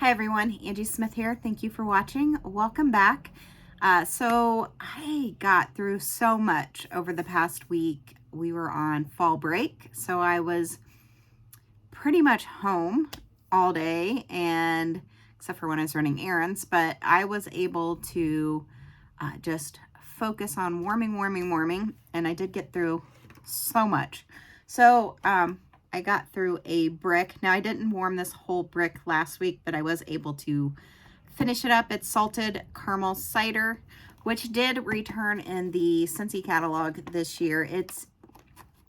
Hi everyone, Angie Smith here. Thank you for watching. Welcome back. So I got through so much over the past week. We were on fall break, so I was pretty much home all day, and except for when I was running errands, but I was able to just focus on warming, and I did get through so much. So I got through a brick. Now I didn't warm this whole brick last week, but I was able to finish it up. It's salted caramel cider, which did return in the Scentsy catalog this year. It's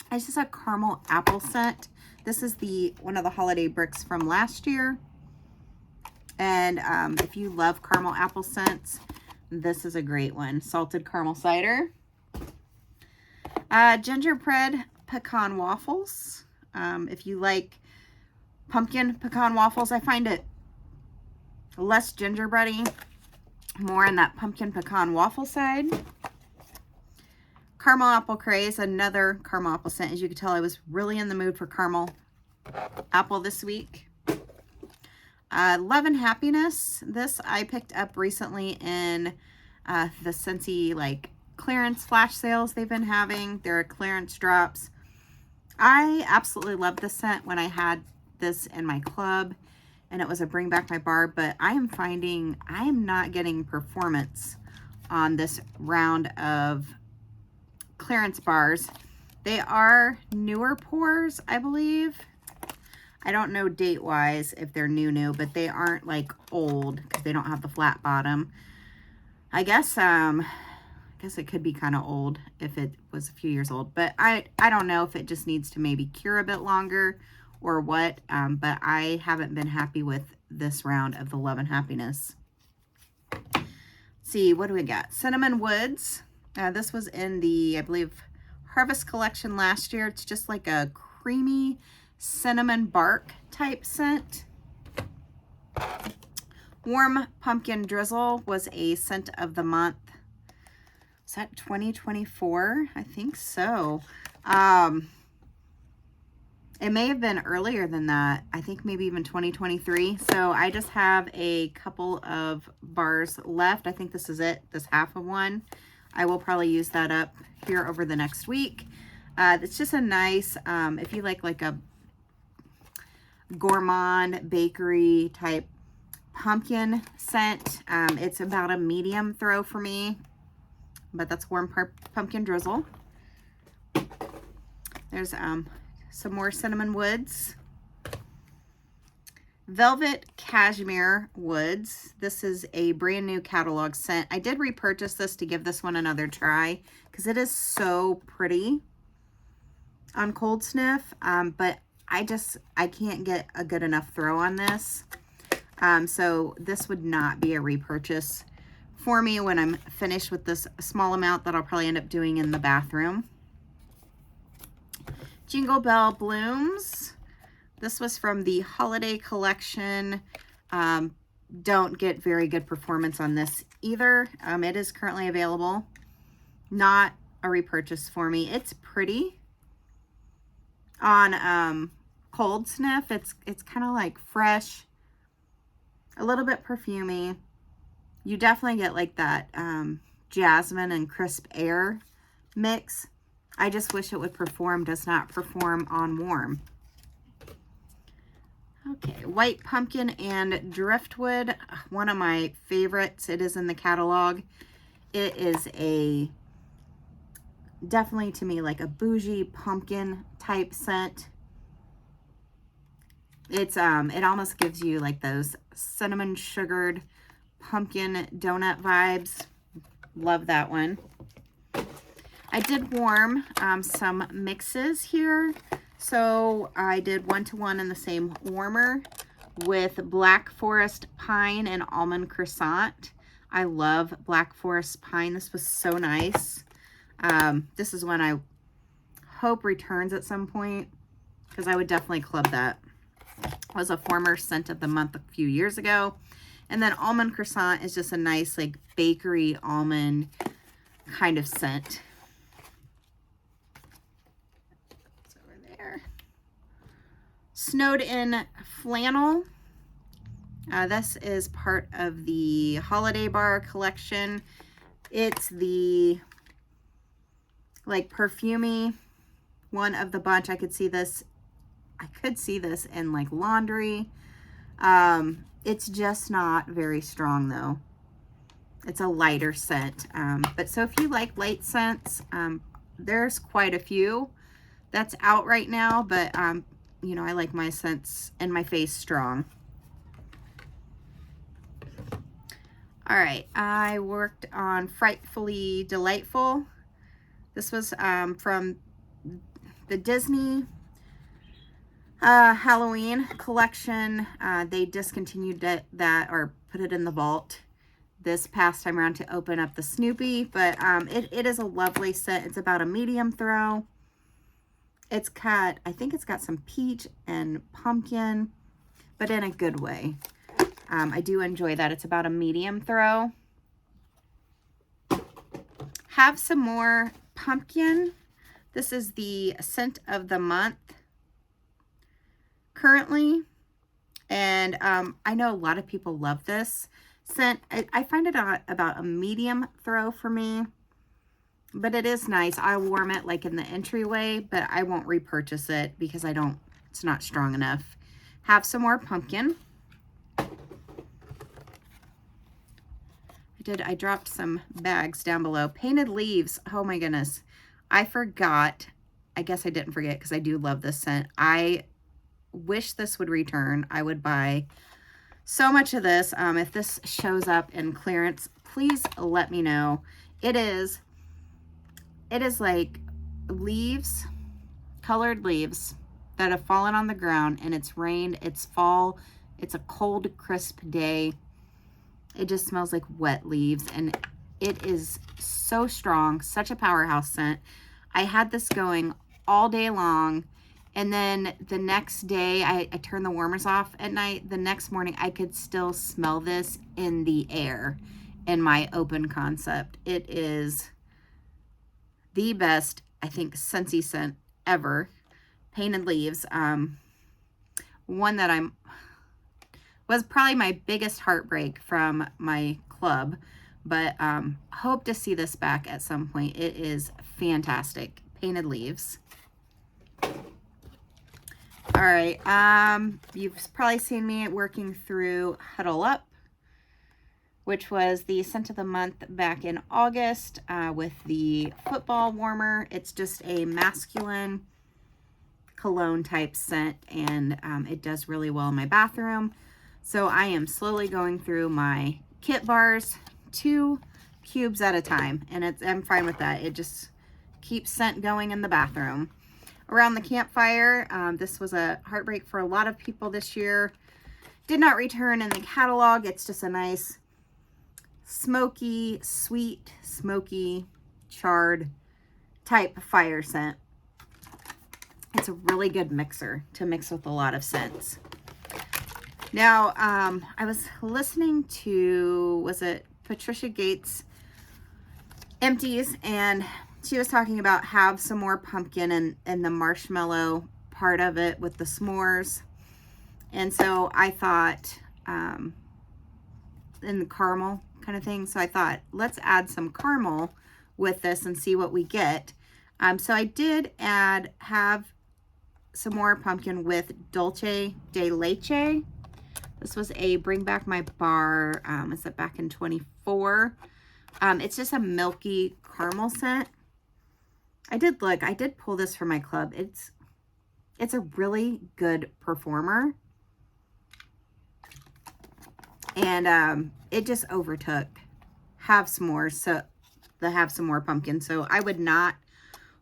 just a caramel apple scent. This is one of the holiday bricks from last year. And if you love caramel apple scents, this is a great one. Salted caramel cider. Gingerbread pecan waffles. If you like pumpkin pecan waffles, I find it less gingerbready, more on that pumpkin pecan waffle side. Caramel apple craze, another caramel apple scent. As you can tell, I was really in the mood for caramel apple this week. Love and Happiness. This I picked up recently in the Scentsy like clearance flash sales they've been having. Their clearance drops. I absolutely loved this scent when I had this in my club, and it was a bring back my bar, but I am finding I am not getting performance on this round of clearance bars. They are newer pours, I believe. I don't know date wise if they're new, but they aren't like old because they don't have the flat bottom. I guess it could be kind of old if it was a few years old, but I don't know if it just needs to maybe cure a bit longer or what, but I haven't been happy with this round of the Love and Happiness. Let's see, what do we got? Cinnamon Woods. This was in the, I believe, Harvest Collection last year. It's just like a creamy cinnamon bark type scent. Warm Pumpkin Drizzle was a scent of the month. Is that 2024? I think so. It may have been earlier than that. I think maybe even 2023. So I just have a couple of bars left. I think this is it, this half of one. I will probably use that up here over the next week. It's just a nice, if you like a gourmand bakery type pumpkin scent. It's about a medium throw for me, but that's Warm Pumpkin Drizzle. There's some more Cinnamon Woods. Velvet Cashmere Woods. This is a brand new catalog scent. I did repurchase this to give this one another try because it is so pretty on cold sniff, but I can't get a good enough throw on this. So this would not be a repurchase for me when I'm finished with this small amount that I'll probably end up doing in the bathroom. Jingle Bell Blooms. This was from the holiday collection. Don't get very good performance on this either. It is currently available. Not a repurchase for me. It's pretty. On cold sniff, it's kind of like fresh, a little bit perfumey. You definitely get like that jasmine and crisp air mix. I just wish it would perform. Does not perform on warm. Okay, White Pumpkin and Driftwood, one of my favorites. It is in the catalog. It is definitely to me like a bougie pumpkin type scent. It's it almost gives you like those cinnamon sugared pumpkin donut vibes. Love that one. I did warm some mixes here. So I did 1-to-1 in the same warmer with Black Forest Pine and Almond Croissant. I love Black Forest Pine. This was so nice. This is one I hope returns at some point because I would definitely club that. It was a former scent of the month a few years ago. And then Almond Croissant is just a nice like bakery almond kind of scent. Snowed in Flannel. This is part of the Holiday Bar collection. It's the like perfumey one of the bunch. I could see this in like laundry. It's just not very strong though. It's a lighter scent. But so if you like light scents, there's quite a few that's out right now, but you know, I like my scents in my face strong. All right, I worked on Frightfully Delightful. This was from the Disney Halloween collection. They discontinued that or put it in the vault this past time around to open up the Snoopy, but it is a lovely scent. It's about a medium throw. It's got, I think it's got some peach and pumpkin, but in a good way. I do enjoy that. It's about a medium throw. Have Some More Pumpkin. This is the scent of the month currently. And I know a lot of people love this scent. I find it about a medium throw for me, but it is nice. I warm it like in the entryway, but I won't repurchase it because it's not strong enough. Have Some More Pumpkin. I dropped some bags down below. Painted Leaves. Oh my goodness. I forgot. I guess I didn't forget because I do love this scent. I wish this would return. I would buy so much of this. If this shows up in clearance, please let me know. It is like leaves, colored leaves that have fallen on the ground, and it's rained, it's fall, it's a cold, crisp day. It just smells like wet leaves, and it is so strong, such a powerhouse scent. I had this going all day long, and then the next day, I turned the warmers off at night. The next morning, I could still smell this in the air in my open concept. It is the best, I think, scentsy scent ever. Painted Leaves. One that was probably my biggest heartbreak from my club, but hope to see this back at some point. It is fantastic. Painted Leaves. All right, you've probably seen me working through Huddle Up, which was the scent of the month back in August with the football warmer. It's just a masculine cologne type scent, and it does really well in my bathroom. So I am slowly going through my kit bars, 2 cubes at a time, and I'm fine with that. It just keeps scent going in the bathroom. Around the Campfire, this was a heartbreak for a lot of people this year. Did not return in the catalog. It's just a nice smoky, sweet, smoky, charred type fire scent. It's a really good mixer to mix with a lot of scents. Now, I was listening to, was it Patricia Gates' Empties, and she was talking about Have Some More Pumpkin and the marshmallow part of it with the s'mores. And so I thought, in the caramel kind of thing. So I thought, let's add some caramel with this and see what we get. So I did Have Some More Pumpkin with Dulce de Leche. This was a Bring Back My Bar, is it back in 24? It's just a milky caramel scent. I did pull this for my club. It's a really good performer. And it just overtook Have Some More, so the Have Some More Pumpkin. So I would not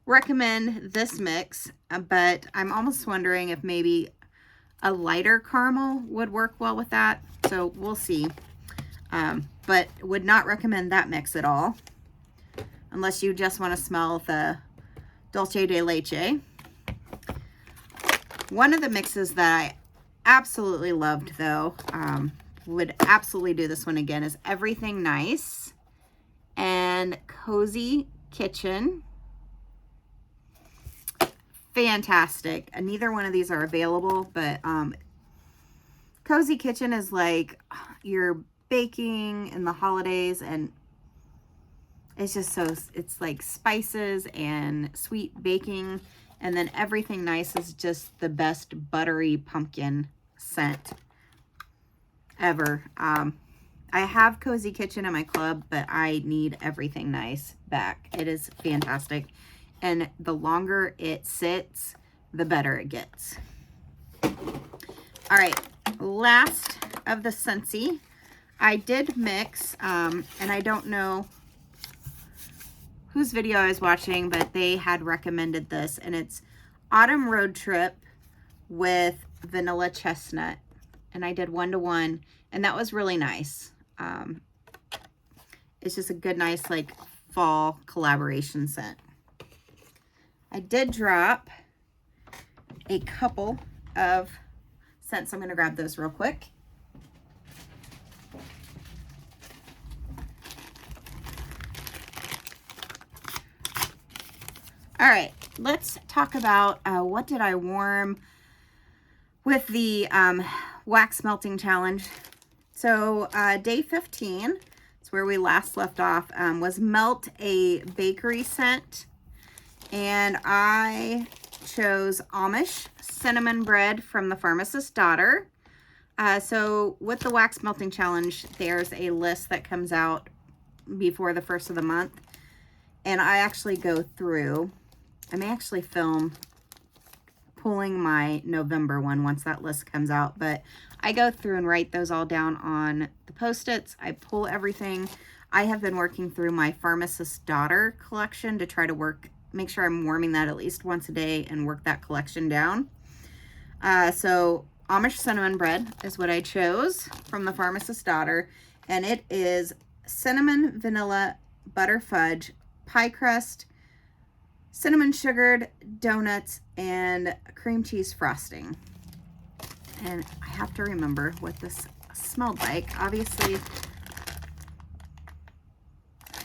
recommend this mix, but I'm almost wondering if maybe a lighter caramel would work well with that. So we'll see. But would not recommend that mix at all, unless you just want to smell the Dulce de Leche. One of the mixes that I absolutely loved, though, would absolutely do this one again, is Everything Nice and Cozy Kitchen. Fantastic. Neither one of these are available, but because Cozy Kitchen is like you're baking in the holidays, and it's just so, it's like spices and sweet baking, and then everything nice is just the best buttery pumpkin scent ever. I have Cozy Kitchen in my club, but I need everything nice back. It is fantastic. And the longer it sits, the better it gets. All right, last of the Scentsy. I did mix, and I don't know whose video I was watching, but they had recommended this, and it's Autumn Road Trip with Vanilla Chestnut. And I did 1-to-1, and that was really nice. It's just a good, nice, like, fall collaboration scent. I did drop a couple of scents. I'm going to grab those real quick. All right, let's talk about what did I warm with the wax melting challenge. So day 15, it's where we last left off, was Melt a Bakery scent. And I chose Amish cinnamon bread from the Pharmacist's Daughter. So with the wax melting challenge, there's a list that comes out before the first of the month. And I actually go through, I may actually film pulling my November one once that list comes out, but I go through and write those all down on the Post-its. I pull everything. I have been working through my Pharmacist's Daughter collection to try to make sure I'm warming that at least once a day and work that collection down. So Amish cinnamon bread is what I chose from the Pharmacist's Daughter, and it is cinnamon, vanilla, butter fudge, pie crust, cinnamon sugared donuts, and cream cheese frosting. And I have to remember what this smelled like. Obviously,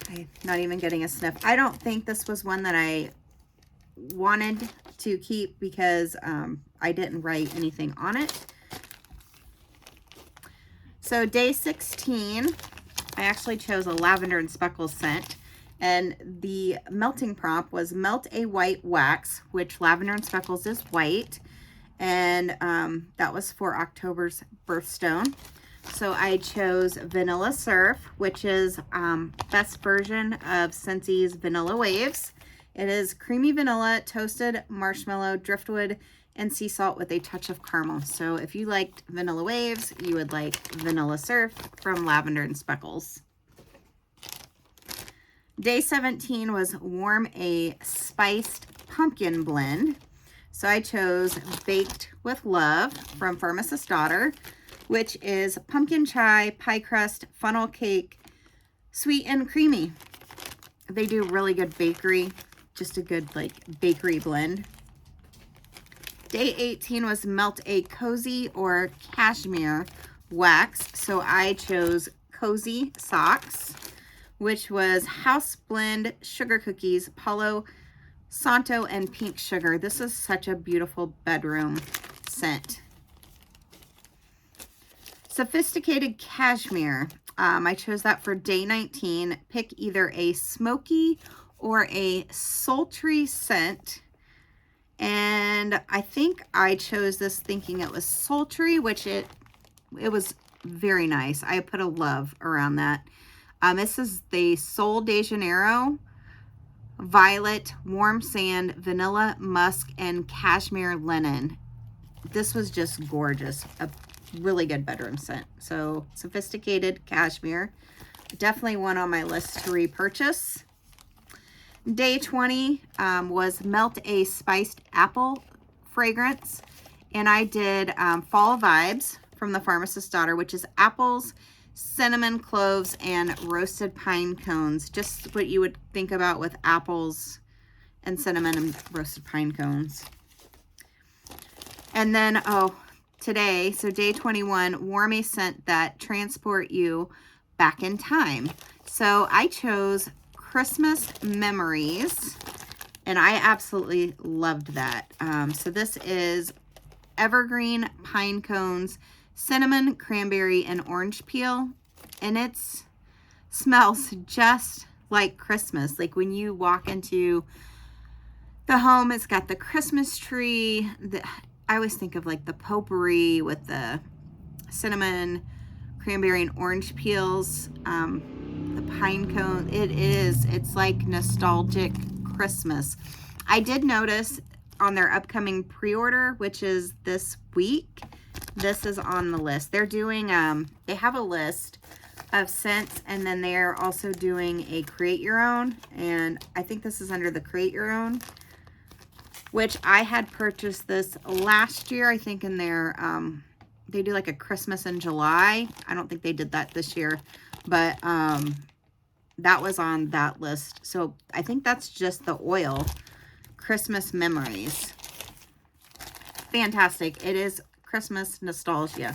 I'm not even getting a sniff. I don't think this was one that I wanted to keep because I didn't write anything on it. So day 16, I actually chose a lavender and speckles scent. And the melting prompt was melt a white wax, which lavender and speckles is white. And that was for October's birthstone. So I chose Vanilla Surf, which is best version of Scentsy's Vanilla Waves. It is creamy vanilla, toasted marshmallow, driftwood, and sea salt with a touch of caramel. So if you liked Vanilla Waves, you would like Vanilla Surf from Lavender and Speckles. Day 17 was Warm a Spiced Pumpkin Blend. So I chose Baked with Love from Pharmacist's Daughter, which is pumpkin chai, pie crust, funnel cake, sweet and creamy. They do really good bakery, just a good like bakery blend. Day 18 was Melt a Cozy or Cashmere Wax. So I chose Cozy Socks, which was House Blend Sugar Cookies, Palo Santo, and Pink Sugar. This is such a beautiful bedroom scent. Sophisticated Cashmere. I chose that for day 19. Pick either a smoky or a sultry scent. And I think I chose this thinking it was sultry, which it was very nice. I put a love around that. This is the Sol de Janeiro Violet, Warm Sand, Vanilla, Musk, and Cashmere Linen. This was just gorgeous. A really good bedroom scent. So Sophisticated Cashmere. Definitely one on my list to repurchase. Day 20 was Melt a Spiced Apple Fragrance. And I did Fall Vibes from the Pharmacist's Daughter, which is apples, cinnamon, cloves, and roasted pine cones. Just what you would think about with apples and cinnamon and roasted pine cones. And then, today, so day 21, Warm a Scent that transport you back in time. So I chose Christmas Memories, and I absolutely loved that. So this is evergreen pine cones, cinnamon, cranberry, and orange peel. And it smells just like Christmas. Like when you walk into the home, it's got the Christmas tree. I always think of like the potpourri with the cinnamon, cranberry, and orange peels. The pine cone. It's like nostalgic Christmas. I did notice on their upcoming pre-order, which is this week, this is on the list. They're doing, they have a list of scents, and then they're also doing a create your own, and I think this is under the create your own, which I had purchased this last year, I think in their, they do like a Christmas in July. I don't think they did that this year, but that was on that list. So I think that's just the oil. Christmas Memories. Fantastic. It is Christmas nostalgia.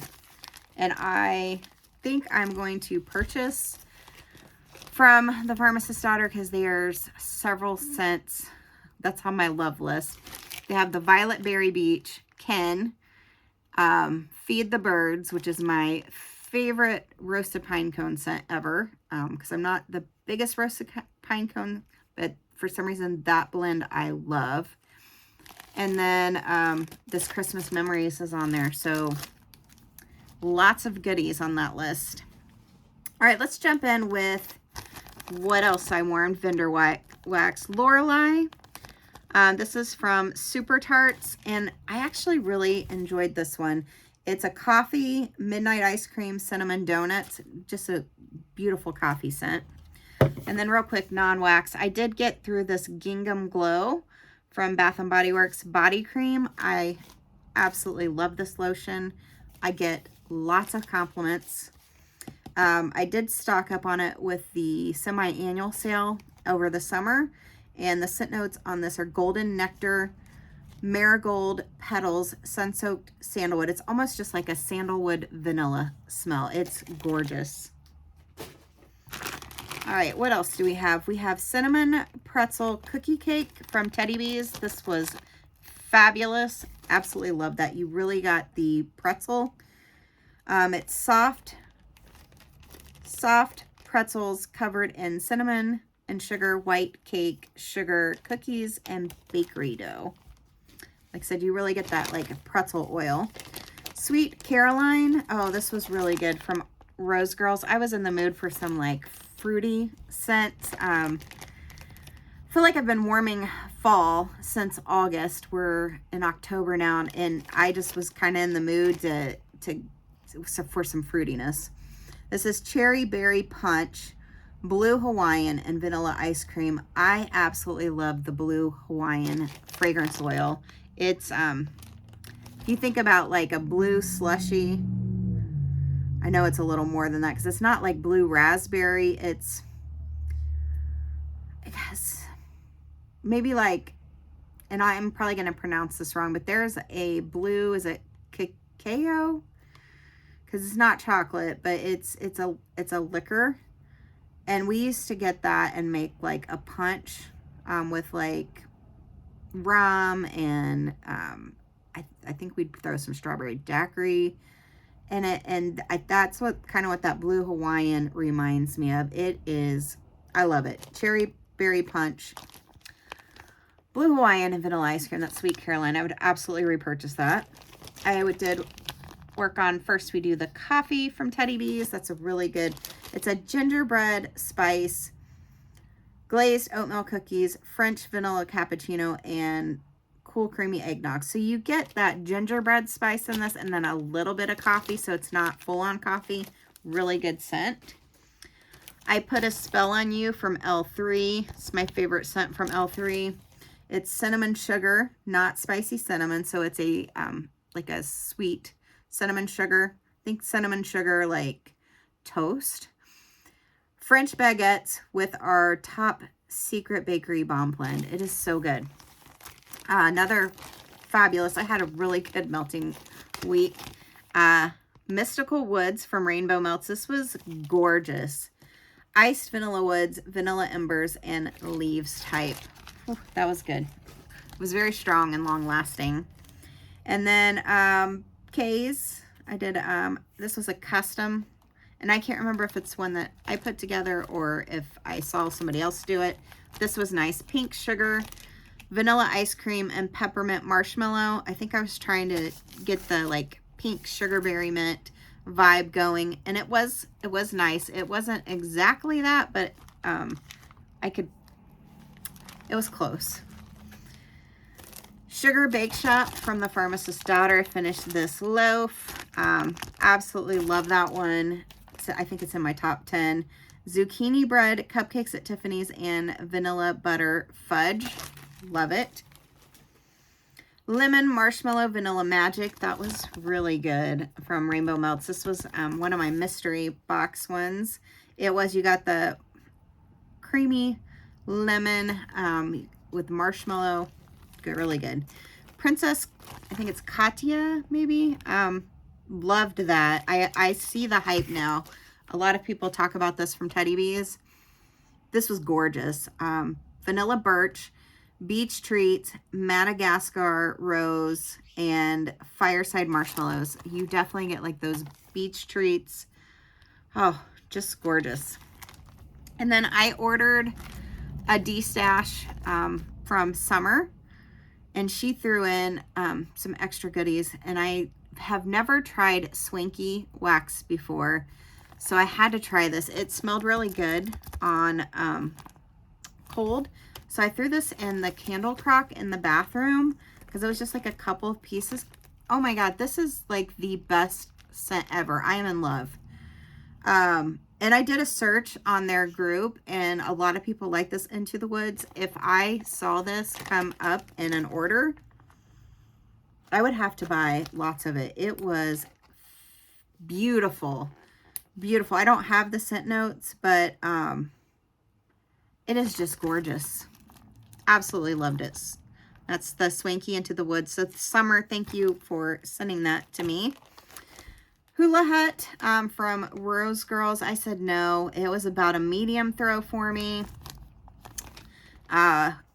And I think I'm going to purchase from the Pharmacist's Daughter because there's several scents that's on my love list. They have the Violet Berry Beach, Ken, Feed the Birds, which is my favorite roasted pine cone scent ever, because I'm not the biggest roasted pine cone, but for some reason that blend I love. And then this Christmas Memories is on there, so lots of goodies on that list. All right, let's jump in with what else I warmed. Vendor Wax Lorelei. This is from Super Tarts, and I actually really enjoyed this one. It's a coffee, midnight ice cream, cinnamon donuts. Just a beautiful coffee scent. And then real quick, non-wax. I did get through this Gingham Glow from Bath & Body Works body cream. I absolutely love this lotion. I get lots of compliments. I did stock up on it with the semi-annual sale over the summer. And the scent notes on this are golden nectar, marigold petals, sun-soaked sandalwood. It's almost just like a sandalwood vanilla smell. It's gorgeous. All right, what else do we have? We have cinnamon pretzel cookie cake from Teddy Bees. This was fabulous. Absolutely love that. You really got the pretzel. It's soft pretzels covered in cinnamon and sugar, white cake, sugar, cookies, and bakery dough. Like I said, you really get that like pretzel oil. Sweet Caroline. Oh, this was really good from Rose Girls. I was in the mood for some like fruity scents. I feel like I've been warming fall since August. We're in October now, and I just was kind of in the mood for some fruitiness. This is Cherry Berry Punch, Blue Hawaiian, and Vanilla Ice Cream. I absolutely love the Blue Hawaiian fragrance oil. It's, if you think about like a blue slushy, I know it's a little more than that because it's not like blue raspberry. It has maybe like, and I'm probably going to pronounce this wrong, but there's a blue, is it cacao? Because it's not chocolate, but it's a liquor. And we used to get that and make like a punch with like rum and I think we'd throw some strawberry daiquiri in it. And that's what that Blue Hawaiian reminds me of. It is, I love it. Cherry Berry Punch, Blue Hawaiian, and Vanilla Ice Cream. That's Sweet Caroline. I would absolutely repurchase that. did work on, first we do the coffee from Teddy Bees. That's a really good, it's a gingerbread spice, glazed oatmeal cookies, French vanilla cappuccino, and cool creamy eggnog. So you get that gingerbread spice in this and then a little bit of coffee, so it's not full on coffee. Really good scent. I Put a Spell on You from L3. It's my favorite scent from L3. It's cinnamon sugar, not spicy cinnamon, so it's a like a sweet cinnamon sugar. Think cinnamon sugar like toast. French baguettes with our top secret bakery bomb blend. It is so good. Another fabulous, I had a really good melting week. Mystical Woods from Rainbow Melts. This was gorgeous. Iced Vanilla Woods, Vanilla Embers, and Leaves type. Whew, that was good. It was very strong and long lasting. And then Kay's I did, this was a custom, and I can't remember if it's one that I put together or if I saw somebody else do it. This was nice. Pink sugar, vanilla ice cream, and peppermint marshmallow. I think I was trying to get the like pink sugarberry mint vibe going, and it was nice. It wasn't exactly that, but it was close. Sugar Bake Shop from the Pharmacist's Daughter. Finished this loaf. Absolutely love that one. So I think it's in my top 10. Zucchini bread, cupcakes at Tiffany's, and vanilla butter fudge. Love it. Lemon marshmallow vanilla magic. That was really good from Rainbow Melts. This was one of my mystery box ones. It was, you got the creamy lemon with marshmallow. Good, really good. Princess, I think it's Katya, maybe. Loved that. I see the hype now. A lot of people talk about this from Teddy Bees. This was gorgeous. Vanilla birch, beach treats, Madagascar rose, and fireside marshmallows. You definitely get like those beach treats. Oh, just gorgeous. And then I ordered a D-stash from Summer, and she threw in some extra goodies, and I have never tried Swanky wax before, so I had to try this. It smelled really good on cold, so I threw this in the candle crock in the bathroom because it was just like a couple of pieces. Oh my god, this is like the best scent ever. I am in love. And I did a search on their group, and a lot of people like this Into the Woods. If I saw this come up in an order, I would have to buy lots of it. It was beautiful. Beautiful. I don't have the scent notes, but it is just gorgeous. Absolutely loved it. That's the Swanky Into the Woods. So Summer, thank you for sending that to me. Hula Hut from Rose Girls. I said no. It was about a medium throw for me.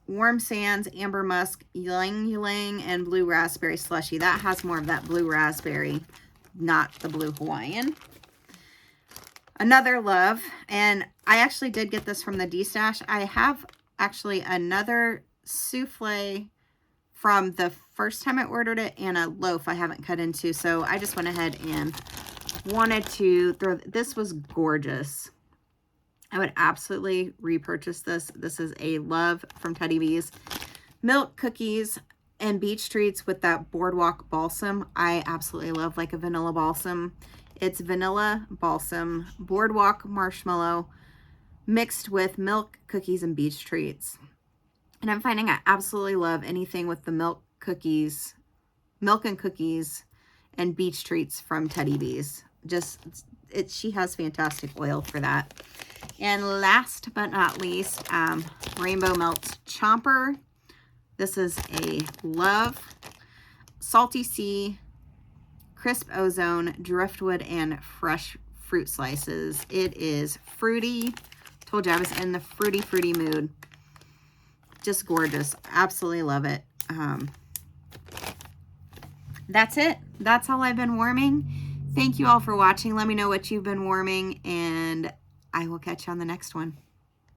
Warm Sands, Amber Musk, Ylang Ylang, and Blue Raspberry Slushy. That has more of that blue raspberry, not the blue Hawaiian. Another love, and I actually did get this from the D-stash. I have actually another souffle from the first time I ordered it, and a loaf I haven't cut into, so I just went ahead and wanted to throw. This was gorgeous. I would absolutely repurchase this. This is a love from Teddy Bees. Milk cookies and beach treats with that boardwalk balsam. I absolutely love like a vanilla balsam. It's vanilla balsam, boardwalk marshmallow mixed with milk cookies and beach treats. And I'm finding I absolutely love anything with the milk and cookies and beach treats from Teddy Bees. She has fantastic oil for that. And last but not least, Rainbow Melts Chomper. This is a love. Salty Sea, crisp ozone, driftwood, and fresh fruit slices. It is fruity. Told you I was in the fruity mood. Just gorgeous. Absolutely love it. That's it. That's all I've been warming. Thank you all for watching. Let me know what you've been warming, and I will catch you on the next one.